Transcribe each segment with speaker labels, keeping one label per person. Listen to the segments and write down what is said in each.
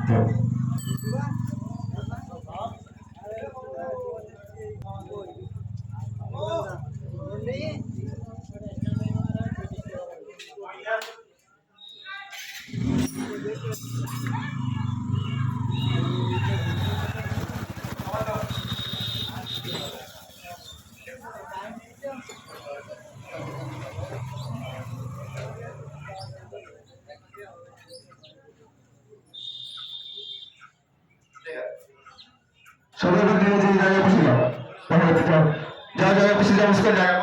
Speaker 1: সবাই যে জায়গায় বসে যাও, যা জায়গায় বসে যাও उसका জায়গা।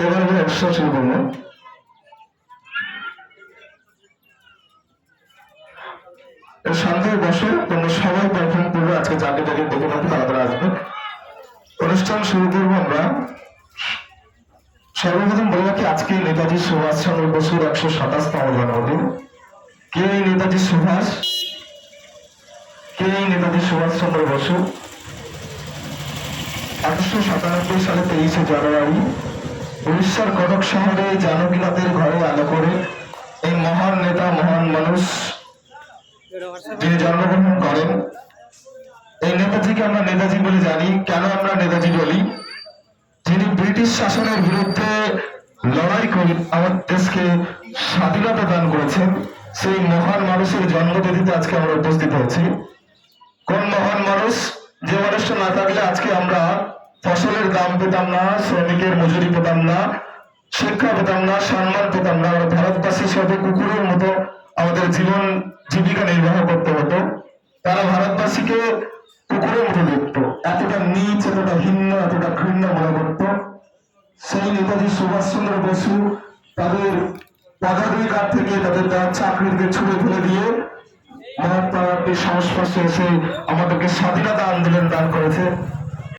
Speaker 1: এবার আমরা অনুষ্ঠান শুরু করবো। শান্তি বসে তোমরা সবাই পারফর্ম করবে। আজকে যাকে যাকে দেখে থাকবে তারা আসবে। অনুষ্ঠান শুরু করবো আমরা। সর্বপ্রথম বলে রাখি, আজকে নেতাজি সুভাষচন্দ্র বসুর 127তম জন্মদিন। কে নেতাজি সুভাষ? কে নেতাজি সুভাষচন্দ্র বসু? 1897 সালে 23শে জানুয়ারি উড়িষ্যার কটক শহরে জানকীনাথের ঘরে আলো করে এই মহান নেতা, মহান মানুষ যিনি জন্মগ্রহণ করেন। এই নেতাজিকে আমরা নেতাজি বলে জানি। কেন আমরা নেতাজি বলি? যিনি ব্রিটিশ শাসনের বিরুদ্ধে লড়াই করে আমাদের দেশকে স্বাধীনতা দান করেছেন, সেই মহান মানুষের জন্মতিথিতে আজকে আমরা উপস্থিত হয়েছি। কোন মহান মানুষ? যে মানুষটা না থাকলে আজকে আমরা ফসলের দাম পেতাম না, শ্রমিকের মজুরি পেতাম না, শিক্ষা পেতাম না, সম্মান পেতাম না। আমরা ভারতবাসী সবে কুকুরের মতো আমাদের জীবন জীবিকা নির্বাহ করতে হতো। তারা ভারতবাসীকে কুকুরের মতো দেখত, এতটা নীচ, এতটা হিন্ন, এতটা ঘৃণা মনে করত। সেই নেতাজি সুভাষচন্দ্র বসু তাদের পদাধিকার থেকে, তাদের চাকরিকে ছুড়ে ফেলে দিয়ে মহাত্মা গান্ধীর সংস্পর্শে এসে আমাদেরকে স্বাধীনতা আন্দোলন দান করেছে।